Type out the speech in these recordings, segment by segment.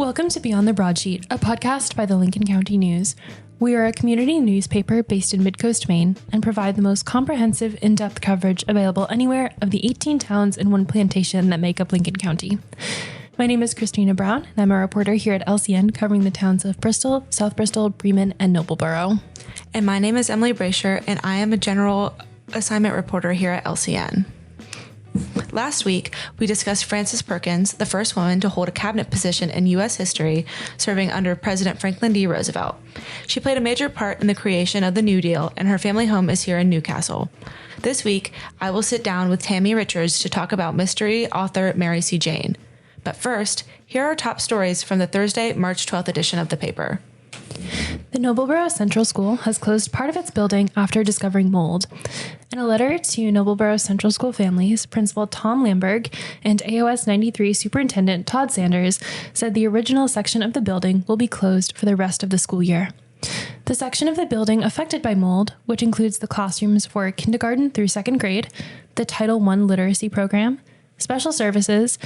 Welcome to Beyond the Broadsheet, a podcast by the Lincoln County News. We are a community newspaper based in Midcoast, Maine, and provide the most comprehensive, in-depth coverage available anywhere of the 18 towns and one plantation that make up Lincoln County. My name is Christina Brown, and I'm a reporter here at LCN covering the towns of Bristol, South Bristol, Bremen, and Noblesboro. And my name is Emily Bracher, and I am a general assignment reporter here at LCN. Last week, we discussed Frances Perkins, the first woman to hold a cabinet position in U.S. history, serving under President Franklin D. Roosevelt. She played a major part in the creation of the New Deal, and her family home is here in Newcastle. This week, I will sit down with Tammy Richards to talk about mystery author Mary C. Jane. But first, here are our top stories from the Thursday, March 12th edition of the paper. The Noblesboro Central School has closed part of its building after discovering mold. In a letter to Noblesboro Central School families, Principal Tom Lamberg and AOS 93 Superintendent Todd Sanders said the original section of the building will be closed for the rest of the school year. The section of the building affected by mold, which includes the classrooms for kindergarten through second grade, the Title I literacy program, special services,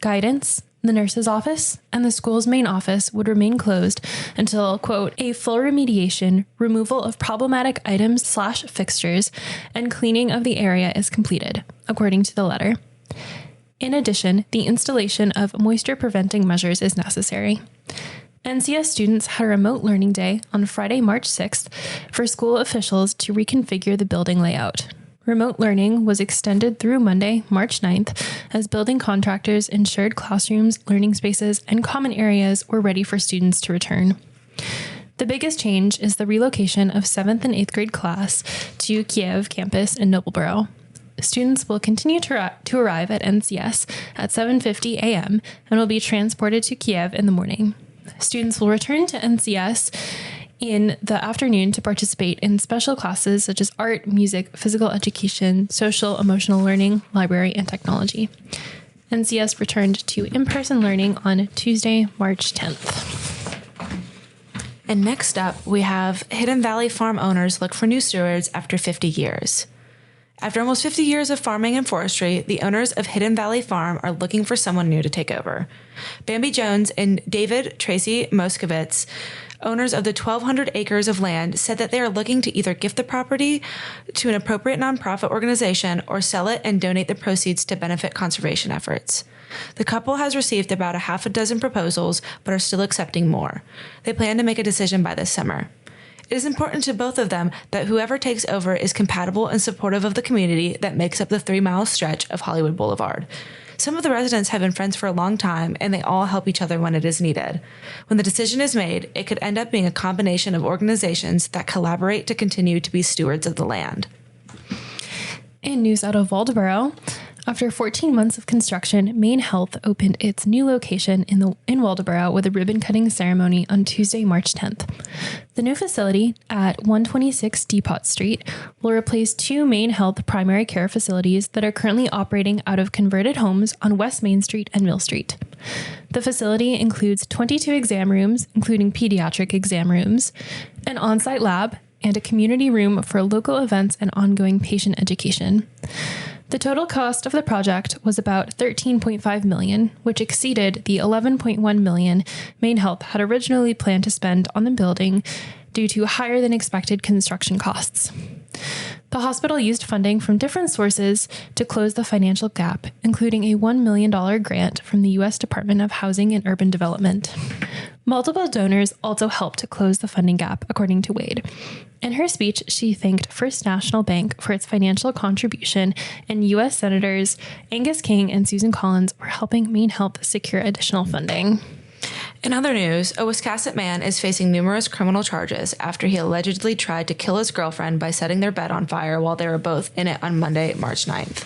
guidance, the nurse's office, and the school's main office would remain closed until, quote, a full remediation, removal of problematic items/fixtures, and cleaning of the area is completed, according to the letter. In addition, the installation of moisture-preventing measures is necessary. NCS students had a remote learning day on Friday, March 6th for school officials to reconfigure the building layout. Remote learning was extended through Monday, March 9th, as building contractors ensured classrooms, learning spaces, and common areas were ready for students to return. The biggest change is the relocation of 7th and 8th grade class to Kiev campus in Noblesboro. Students will continue to arrive at NCS at 7:50 a.m. and will be transported to Kiev in the morning. Students will return to NCS in the afternoon to participate in special classes such as art, music, physical education, social, emotional learning, library, and technology. NCS returned to in-person learning on Tuesday, March 10th. And next up, we have Hidden Valley farm owners look for new stewards after 50 years. After almost 50 years of farming and forestry, the owners of Hidden Valley Farm are looking for someone new to take over. Bambi Jones and David Tracy Moskovitz, owners of the 1,200 acres of land, said that they are looking to either gift the property to an appropriate nonprofit organization or sell it and donate the proceeds to benefit conservation efforts. The couple has received about a half a dozen proposals, but are still accepting more. They plan to make a decision by this summer. It is important to both of them that whoever takes over is compatible and supportive of the community that makes up the 3-mile stretch of Hollywood Boulevard. Some of the residents have been friends for a long time, and they all help each other when it is needed. When the decision is made, it could end up being a combination of organizations that collaborate to continue to be stewards of the land. In news out of Waldeboro, after 14 months of construction, Maine Health opened its new location in Waldeboro with a ribbon-cutting ceremony on Tuesday, March 10th. The new facility at 126 Depot Street will replace 2 Maine Health primary care facilities that are currently operating out of converted homes on West Main Street and Mill Street. The facility includes 22 exam rooms, including pediatric exam rooms, an on-site lab, and a community room for local events and ongoing patient education. The total cost of the project was about $13.5 million, which exceeded the $11.1 million Maine Health had originally planned to spend on the building due to higher than expected construction costs. The hospital used funding from different sources to close the financial gap, including a $1 million grant from the U.S. Department of Housing and Urban Development. Multiple donors also helped to close the funding gap, according to Wade. In her speech, she thanked First National Bank for its financial contribution, and U.S. Senators Angus King and Susan Collins were helping Maine Health secure additional funding. In other news, a Wiscasset man is facing numerous criminal charges after he allegedly tried to kill his girlfriend by setting their bed on fire while they were both in it on Monday, March 9th.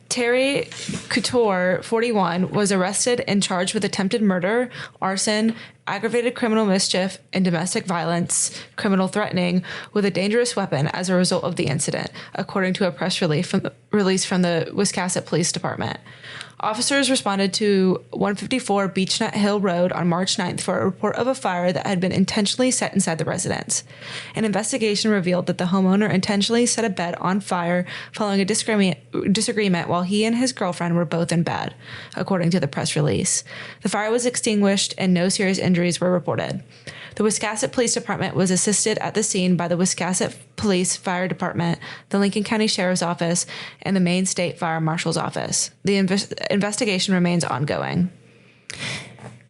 Terry Couture, 41, was arrested and charged with attempted murder, arson, aggravated criminal mischief, and domestic violence, criminal threatening, with a dangerous weapon as a result of the incident, according to a press release from the Wiscasset Police Department. Officers responded to 154 Beechnut Hill Road on March 9th for a report of a fire that had been intentionally set inside the residence. An investigation revealed that the homeowner intentionally set a bed on fire following a disagreement while he and his girlfriend were both in bed, according to the press release. The fire was extinguished and no serious injuries were reported. The Wiscasset Police Department was assisted at the scene by the Wiscasset Police Fire Department, the Lincoln County Sheriff's Office, and the Maine State Fire Marshal's Office. The investigation remains ongoing.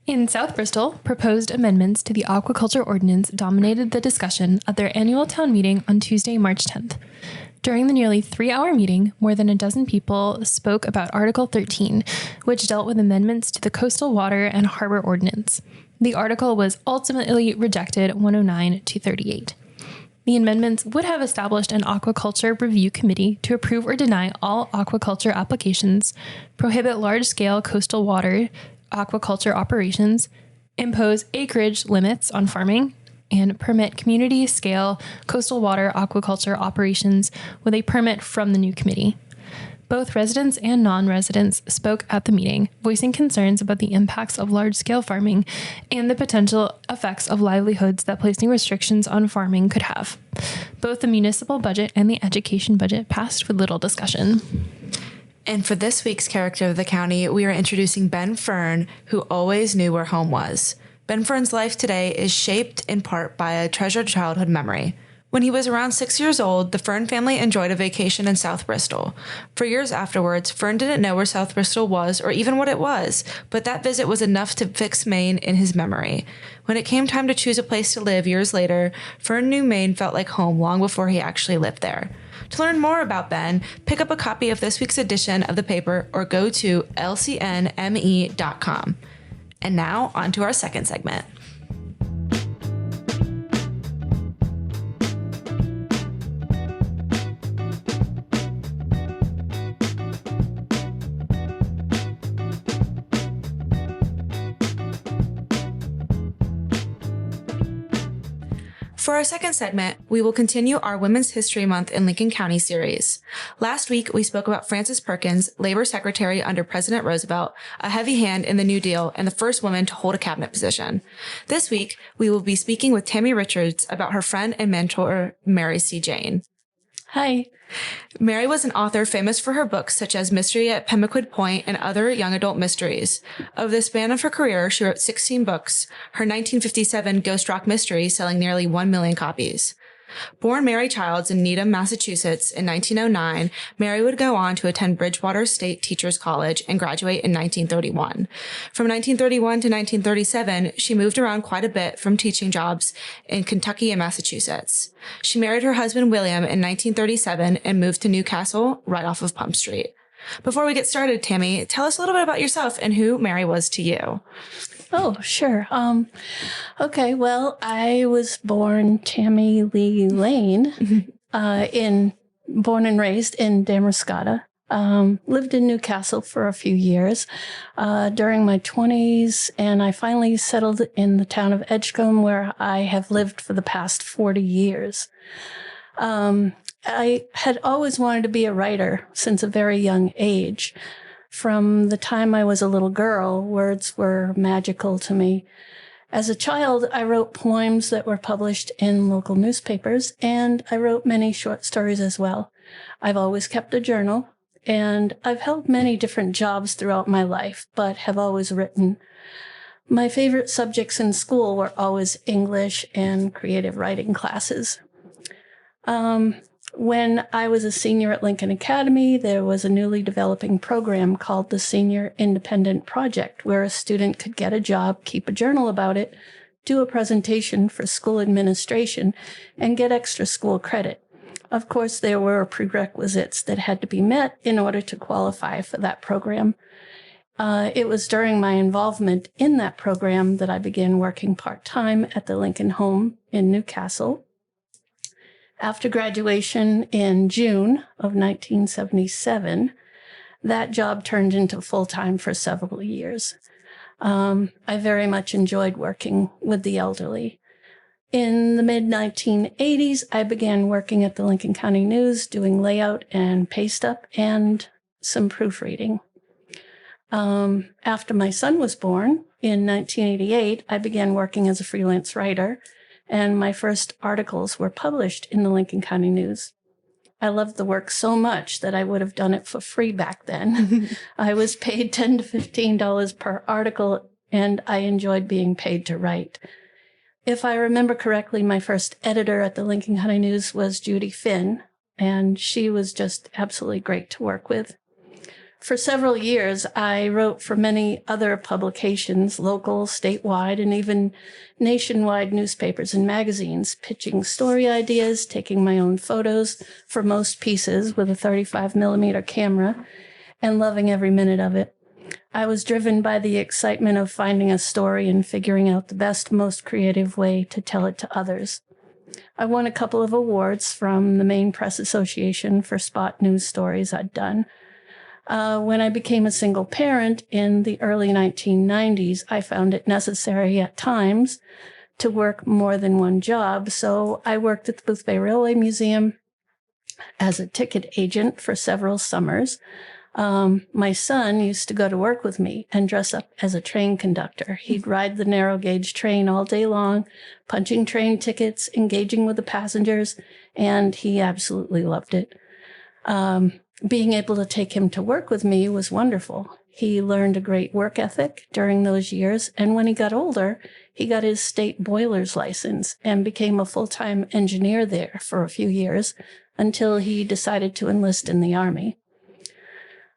In South Bristol, proposed amendments to the aquaculture ordinance dominated the discussion at their annual town meeting on Tuesday, March 10th. During the nearly 3-hour meeting, more than a dozen people spoke about Article 13, which dealt with amendments to the Coastal Water and Harbor Ordinance. The article was ultimately rejected 109-38. The amendments would have established an aquaculture review committee to approve or deny all aquaculture applications, prohibit large-scale coastal water aquaculture operations, impose acreage limits on farming, and permit community-scale coastal water aquaculture operations with a permit from the new committee. Both residents and non-residents spoke at the meeting, voicing concerns about the impacts of large-scale farming and the potential effects of livelihoods that placing restrictions on farming could have. Both the municipal budget and the education budget passed with little discussion. And for this week's character of the county, we are introducing Ben Fern, who always knew where home was. Ben Fern's life today is shaped in part by a treasured childhood memory. When he was around 6 years old, the Fern family enjoyed a vacation in South Bristol. For years afterwards, Fern didn't know where South Bristol was or even what it was, but that visit was enough to fix Maine in his memory. When it came time to choose a place to live years later, Fern knew Maine felt like home long before he actually lived there. To learn more about Ben, pick up a copy of this week's edition of the paper or go to lcnme.com. And now, on to our second segment. For our second segment, we will continue our Women's History Month in Lincoln County series. Last week, we spoke about Frances Perkins, Labor Secretary under President Roosevelt, a heavy hand in the New Deal, and the first woman to hold a cabinet position. This week, we will be speaking with Tammy Richards about her friend and mentor, Mary C. Jane. Hi. Mary was an author famous for her books such as Mystery at Pemaquid Point and other young adult mysteries. Over the span of her career, she wrote 16 books, her 1957 Ghost Rock Mystery selling nearly 1 million copies. Born Mary Childs in Needham, Massachusetts in 1909, Mary would go on to attend Bridgewater State Teachers College and graduate in 1931. From 1931 to 1937, she moved around quite a bit from teaching jobs in Kentucky and Massachusetts. She married her husband William in 1937 and moved to Newcastle, right off of Pump Street. Before we get started, Tammy, tell us a little bit about yourself and who Mary was to you. Oh, sure. Okay, well, I was born Tammy Lee Lane, born and raised in Damascotta. Lived in Newcastle for a few years during my 20s, and I finally settled in the town of Edgecombe, where I have lived for the past 40 years. I had always wanted to be a writer since a very young age. From the time I was a little girl, words were magical to me. As a child, I wrote poems that were published in local newspapers, and I wrote many short stories as well. I've always kept a journal, and I've held many different jobs throughout my life, but have always written. My favorite subjects in school were always English and creative writing classes. When I was a senior at Lincoln Academy, there was a newly developing program called the Senior Independent Project, where a student could get a job, keep a journal about it, do a presentation for school administration, and get extra school credit. Of course, there were prerequisites that had to be met in order to qualify for that program. It was during my involvement in that program that I began working part-time at the Lincoln home in Newcastle. After graduation in June of 1977, that job turned into full-time for several years. I very much enjoyed working with the elderly. In the mid-1980s, I began working at the Lincoln County News, doing layout and paste up and some proofreading. After my son was born in 1988, I began working as a freelance writer, and my first articles were published in the Lincoln County News. I loved the work so much that I would have done it for free back then. I was paid $10 to $15 per article, and I enjoyed being paid to write. If I remember correctly, my first editor at the Lincoln County News was Judy Finn, and she was just absolutely great to work with. For several years, I wrote for many other publications, local, statewide, and even nationwide newspapers and magazines, pitching story ideas, taking my own photos for most pieces with a 35mm camera, and loving every minute of it. I was driven by the excitement of finding a story and figuring out the best, most creative way to tell it to others. I won a couple of awards from the Maine Press Association for spot news stories I'd done. When I became a single parent in the early 1990s, I found it necessary at times to work more than one job. So I worked at the Booth Bay Railway Museum as a ticket agent for several summers. My son used to go to work with me and dress up as a train conductor. He'd ride the narrow gauge train all day long, punching train tickets, engaging with the passengers, and he absolutely loved it. Being able to take him to work with me was wonderful. He learned a great work ethic during those years, and when he got older, he got his state boiler's license and became a full-time engineer there for a few years until he decided to enlist in the Army.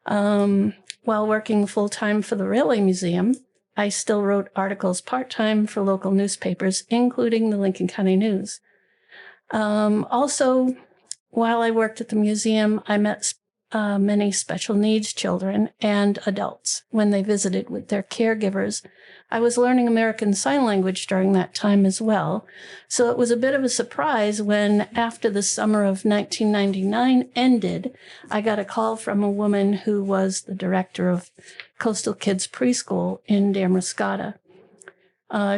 While working full-time for the Railway Museum, I still wrote articles part-time for local newspapers, including the Lincoln County News. Also, while I worked at the museum, I met many special needs children and adults when they visited with their caregivers. I was learning American Sign Language during that time as well, so it was a bit of a surprise when, after the summer of 1999 ended, I got a call from a woman who was the director of Coastal Kids Preschool in Damariscotta.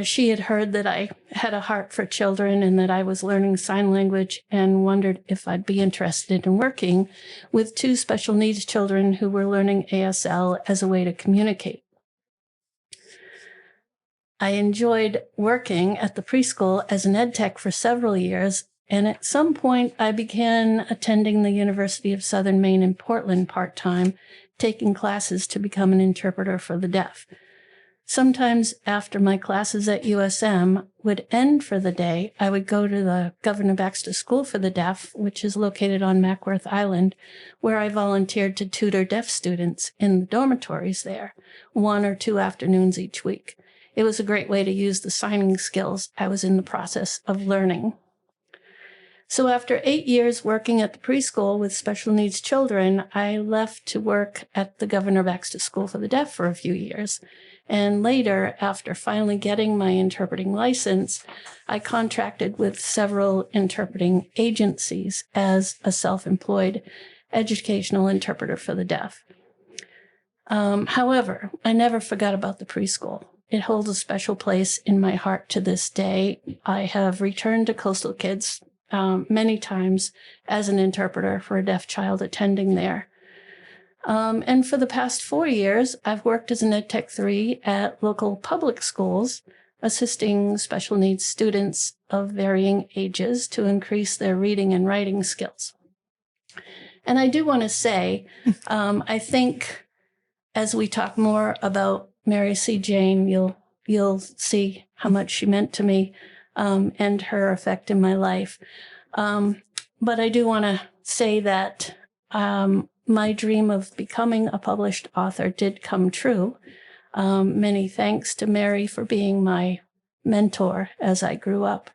She had heard that I had a heart for children and that I was learning sign language and wondered if I'd be interested in working with two special needs children who were learning ASL as a way to communicate. I enjoyed working at the preschool as an ed tech for several years, and at some point I began attending the University of Southern Maine in Portland part-time, taking classes to become an interpreter for the deaf. Sometimes after my classes at USM would end for the day, I would go to the Governor Baxter School for the Deaf, which is located on Mackworth Island, where I volunteered to tutor deaf students in the dormitories there, 1 or 2 afternoons each week. It was a great way to use the signing skills I was in the process of learning. So after 8 years working at the preschool with special needs children, I left to work at the Governor Baxter School for the Deaf for a few years. And later, after finally getting my interpreting license, I contracted with several interpreting agencies as a self-employed educational interpreter for the deaf. However, I never forgot about the preschool. It holds a special place in my heart to this day. I have returned to Coastal Kids many times as an interpreter for a deaf child attending there. And for the past 4 years, I've worked as an EdTech 3 at local public schools, assisting special needs students of varying ages to increase their reading and writing skills. And I do want to say, I think as we talk more about Mary C. Jane, you'll see how much she meant to me and her effect in my life. But I do want to say that my dream of becoming a published author did come true. Many thanks to Mary for being my mentor as I grew up.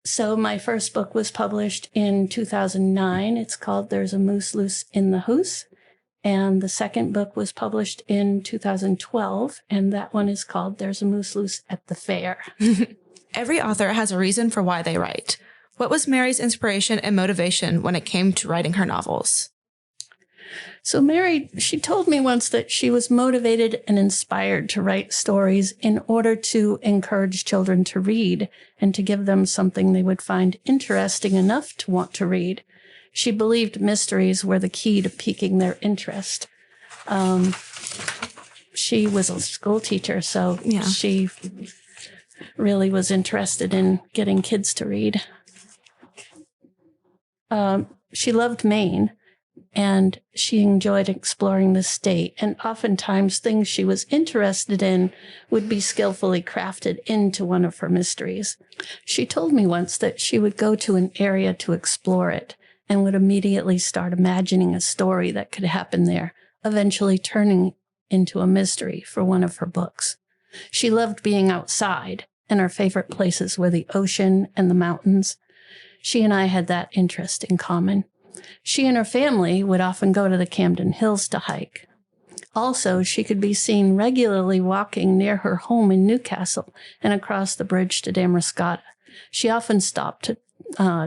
So my first book was published in 2009. It's called There's a Moose Loose in the Hoose. And the second book was published in 2012, and that one is called There's a Moose Loose at the Fair. Every author has a reason for why they write. What was Mary's inspiration and motivation when it came to writing her novels? So Mary, she told me once that she was motivated and inspired to write stories in order to encourage children to read and to give them something they would find interesting enough to want to read. She believed mysteries were the key to piquing their interest. She was a school teacher, so Yeah. she really was interested in getting kids to read. She loved Maine, and she enjoyed exploring the state. And oftentimes things she was interested in would be skillfully crafted into one of her mysteries. She told me once that she would go to an area to explore it and would immediately start imagining a story that could happen there, eventually turning into a mystery for one of her books. She loved being outside, and her favorite places were the ocean and the mountains. She and I had that interest in common. She and her family would often go to the Camden Hills to hike. Also, she could be seen regularly walking near her home in Newcastle and across the bridge to Damascotta. She often stopped to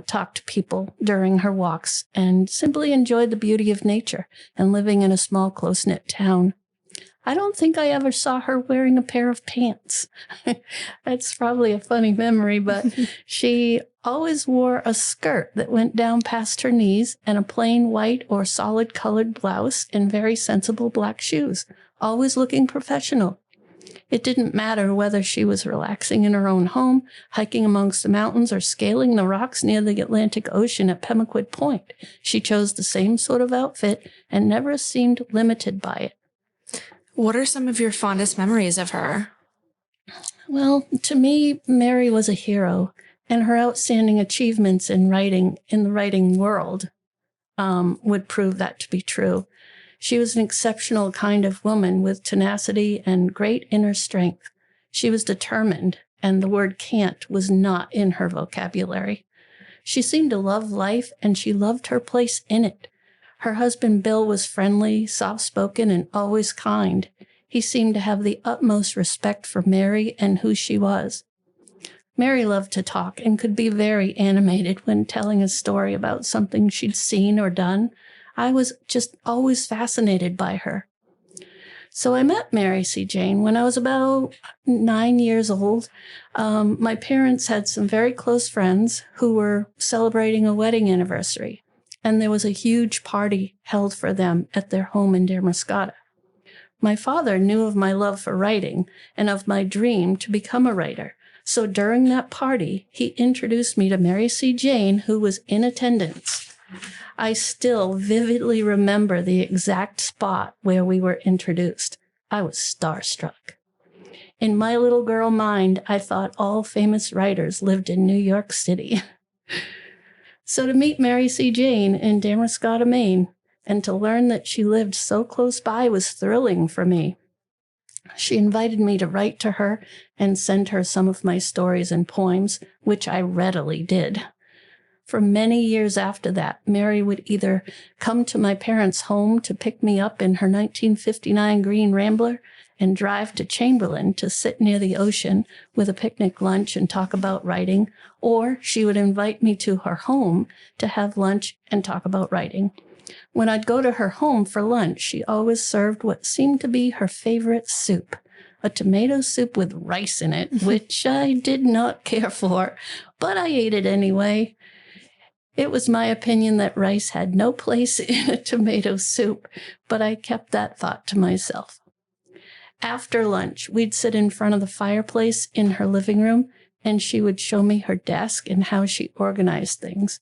talk to people during her walks and simply enjoyed the beauty of nature and living in a small, close-knit town. I don't think I ever saw her wearing a pair of pants. That's probably a funny memory, but she always wore a skirt that went down past her knees and a plain white or solid colored blouse and very sensible black shoes, always looking professional. It didn't matter whether she was relaxing in her own home, hiking amongst the mountains, or scaling the rocks near the Atlantic Ocean at Pemaquid Point. She chose the same sort of outfit and never seemed limited by it. What are some of your fondest memories of her? Well, to me, Mary was a hero, and her outstanding achievements in the writing world would prove that to be true. She was an exceptional kind of woman with tenacity and great inner strength. She was determined, and the word can't was not in her vocabulary. She seemed to love life, and she loved her place in it. Her husband, Bill, was friendly, soft-spoken, and always kind. He seemed to have the utmost respect for Mary and who she was. Mary loved to talk and could be very animated when telling a story about something she'd seen or done. I was just always fascinated by her. So I met Mary C. Jane when I was about 9 years old. My parents had some very close friends who were celebrating a wedding anniversary, and there was a huge party held for them at their home in Damascotta. My father knew of my love for writing and of my dream to become a writer. So during that party, he introduced me to Mary C. Jane, who was in attendance. I still vividly remember the exact spot where we were introduced. I was starstruck. In my little girl mind, I thought all famous writers lived in New York City. So to meet Mary C. Jane in Damascotta, Maine, and to learn that she lived so close by was thrilling for me. She invited me to write to her and send her some of my stories and poems, which I readily did. For many years after that, Mary would either come to my parents' home to pick me up in her 1959 green Rambler and drive to Chamberlain to sit near the ocean with a picnic lunch and talk about writing, or she would invite me to her home to have lunch and talk about writing. When I'd go to her home for lunch, she always served what seemed to be her favorite soup, a tomato soup with rice in it, which I did not care for, but I ate it anyway. It was my opinion that rice had no place in a tomato soup, but I kept that thought to myself. After lunch, we'd sit in front of the fireplace in her living room, and she would show me her desk and how she organized things.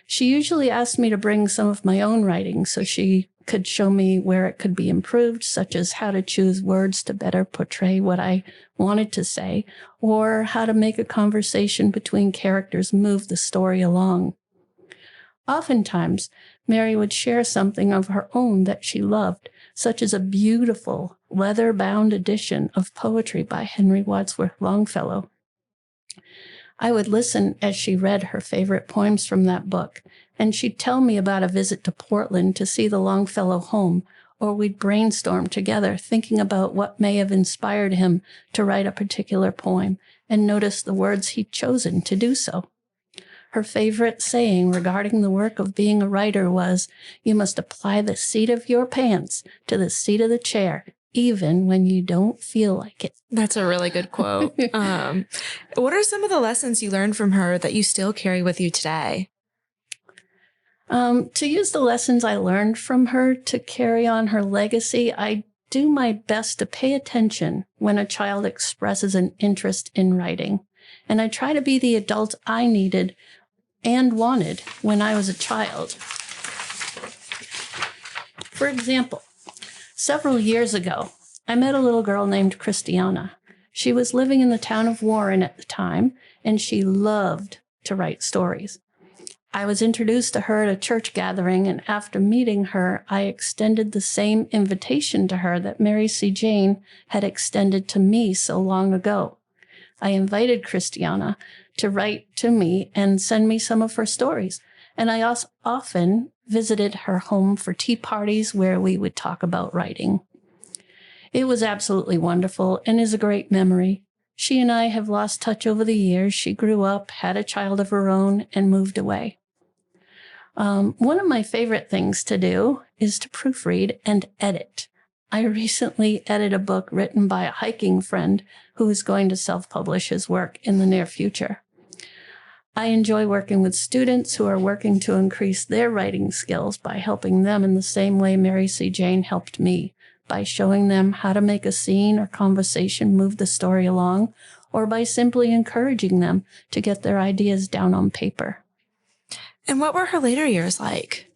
She usually asked me to bring some of my own writing so she could show me where it could be improved, such as how to choose words to better portray what I wanted to say, or how to make a conversation between characters move the story along. Oftentimes, Mary would share something of her own that she loved, such as a beautiful leather-bound edition of poetry by Henry Wadsworth Longfellow. I would listen as she read her favorite poems from that book, and she'd tell me about a visit to Portland to see the Longfellow home, or we'd brainstorm together thinking about what may have inspired him to write a particular poem, and notice the words he'd chosen to do so. Her favorite saying regarding the work of being a writer was, "You must apply the seat of your pants to the seat of the chair, even when you don't feel like it." That's a really good quote. What are some of the lessons you learned from her that you still carry with you today? To use the lessons I learned from her to carry on her legacy, I do my best to pay attention when a child expresses an interest in writing. And I try to be the adult I needed and wanted when I was a child. For example, several years ago, I met a little girl named Christina. She was living in the town of Warren at the time, and she loved to write stories. I was introduced to her at a church gathering, and after meeting her, I extended the same invitation to her that Mary C. Jane had extended to me so long ago. I invited Christiana to write to me and send me some of her stories, and I also often visited her home for tea parties where we would talk about writing. It was absolutely wonderful and is a great memory. She and I have lost touch over the years. She grew up, had a child of her own, and moved away. One of my favorite things to do is to proofread and edit. I recently edited a book written by a hiking friend who is going to self-publish his work in the near future. I enjoy working with students who are working to increase their writing skills by helping them in the same way Mary C. Jane helped me, by showing them how to make a scene or conversation move the story along, or by simply encouraging them to get their ideas down on paper. And what were her later years like?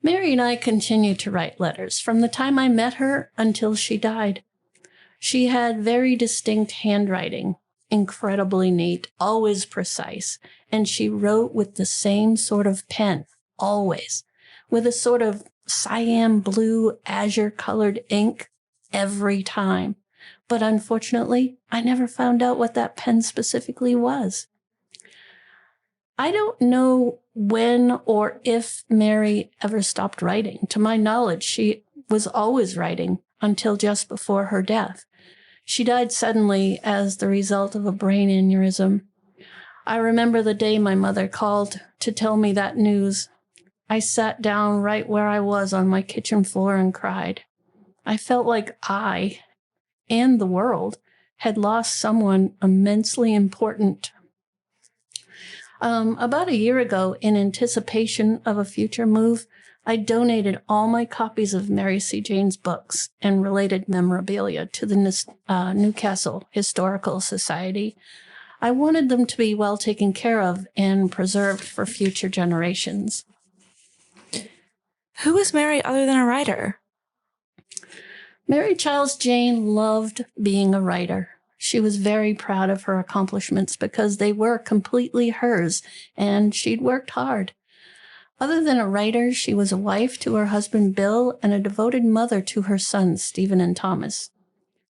Mary and I continued to write letters from the time I met her until she died. She had very distinct handwriting, incredibly neat, always precise, and she wrote with the same sort of pen, always, with a sort of cyan blue, azure-colored ink every time. But unfortunately, I never found out what that pen specifically was. I don't know when or if Mary ever stopped writing. To my knowledge, she was always writing until just before her death. She died suddenly as the result of a brain aneurysm. I remember the day my mother called to tell me that news. I sat down right where I was on my kitchen floor and cried. I felt like I and the world had lost someone immensely important. About a year ago, in anticipation of a future move, I donated all my copies of Mary C. Jane's books and related memorabilia to the Newcastle Historical Society. I wanted them to be well taken care of and preserved for future generations. Who was Mary other than a writer? Mary Charles Jane loved being a writer. She was very proud of her accomplishments because they were completely hers, and she'd worked hard. Other than a writer, she was a wife to her husband Bill and a devoted mother to her sons Stephen and Thomas.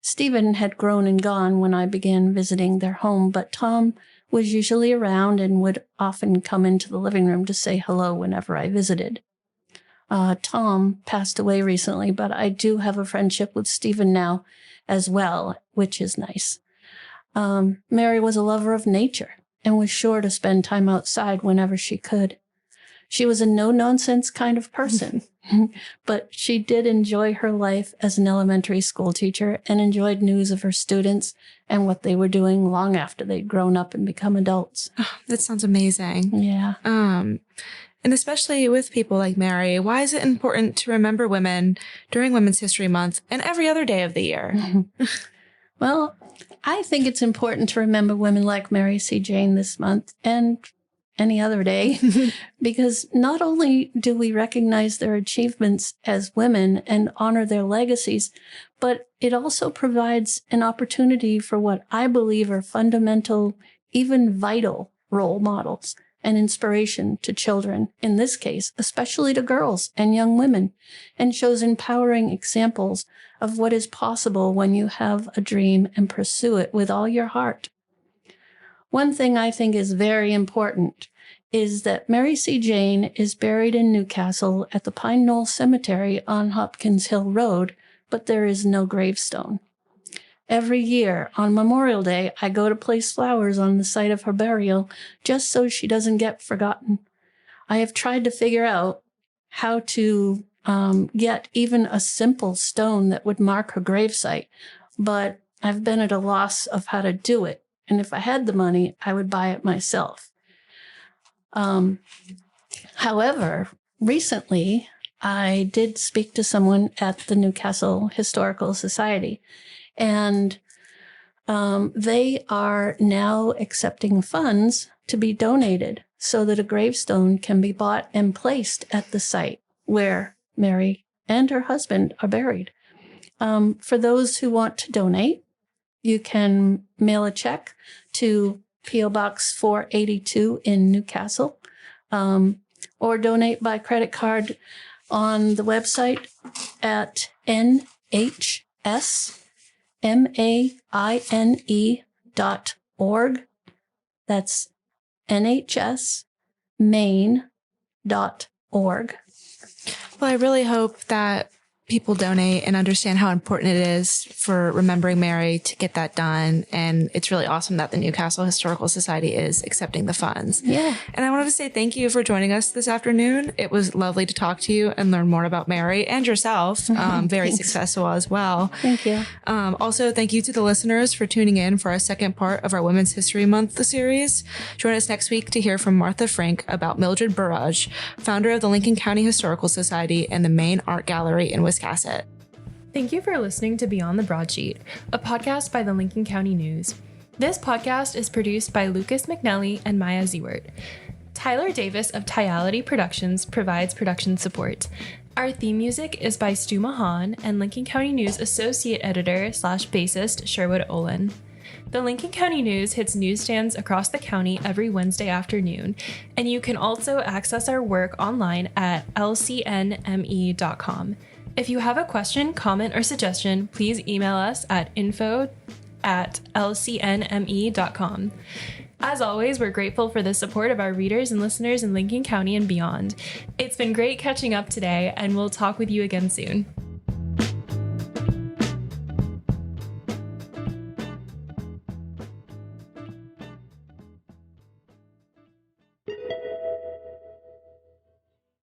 Stephen had grown and gone when I began visiting their home, but Tom was usually around and would often come into the living room to say hello whenever I visited. Tom passed away recently, but I do have a friendship with Stephen now as well, which is nice. Mary was a lover of nature and was sure to spend time outside whenever she could. She was a no-nonsense kind of person, but she did enjoy her life as an elementary school teacher and enjoyed news of her students and what they were doing long after they'd grown up and become adults. Oh, that sounds amazing. Yeah. And especially with people like Mary, why is it important to remember women during Women's History Month and every other day of the year? Well, I think it's important to remember women like Mary C. Jane this month and any other day, because not only do we recognize their achievements as women and honor their legacies, but it also provides an opportunity for what I believe are fundamental, even vital role models and inspiration to children, in this case, especially to girls and young women, and shows empowering examples of what is possible when you have a dream and pursue it with all your heart. One thing I think is very important is that Mary C. Jane is buried in Newcastle at the Pine Knoll Cemetery on Hopkins Hill Road, but there is no gravestone. Every year on Memorial Day, I go to place flowers on the site of her burial just so she doesn't get forgotten. I have tried to figure out how to get even a simple stone that would mark her gravesite, but I've been at a loss of how to do it. And if I had the money, I would buy it myself. However, recently I did speak to someone at the Newcastle Historical Society, and they are now accepting funds to be donated so that a gravestone can be bought and placed at the site where Mary and her husband are buried. For those who want to donate, you can mail a check to P.O. Box 482 in Newcastle, or donate by credit card on the website at nhsmaine.org. That's nhsmaine.org. Well, I really hope that people donate and understand how important it is for remembering Mary to get that done. And it's really awesome that the Newcastle Historical Society is accepting the funds. Yeah. And I wanted to say thank you for joining us this afternoon. It was lovely to talk to you and learn more about Mary and yourself. Very successful as well. Thank you. Also, thank you to the listeners for tuning in for our second part of our Women's History Month series. Join us next week to hear from Martha Frank about Mildred Burrage, founder of the Lincoln County Historical Society and the Maine Art Gallery in Wisconsin. Thank you for listening to Beyond the Broadsheet, a podcast by the Lincoln County News. This podcast is produced by Lucas McNelly and Maya Zewert. Tyler Davis of Tyality Productions provides production support. Our theme music is by Stu Mahan and Lincoln County News Associate Editor / bassist Sherwood Olin. The Lincoln County News hits newsstands across the county every Wednesday afternoon, and you can also access our work online at lcnme.com. If you have a question, comment, or suggestion, please email us at info@lcnme.com. As always, we're grateful for the support of our readers and listeners in Lincoln County and beyond. It's been great catching up today, and we'll talk with you again soon.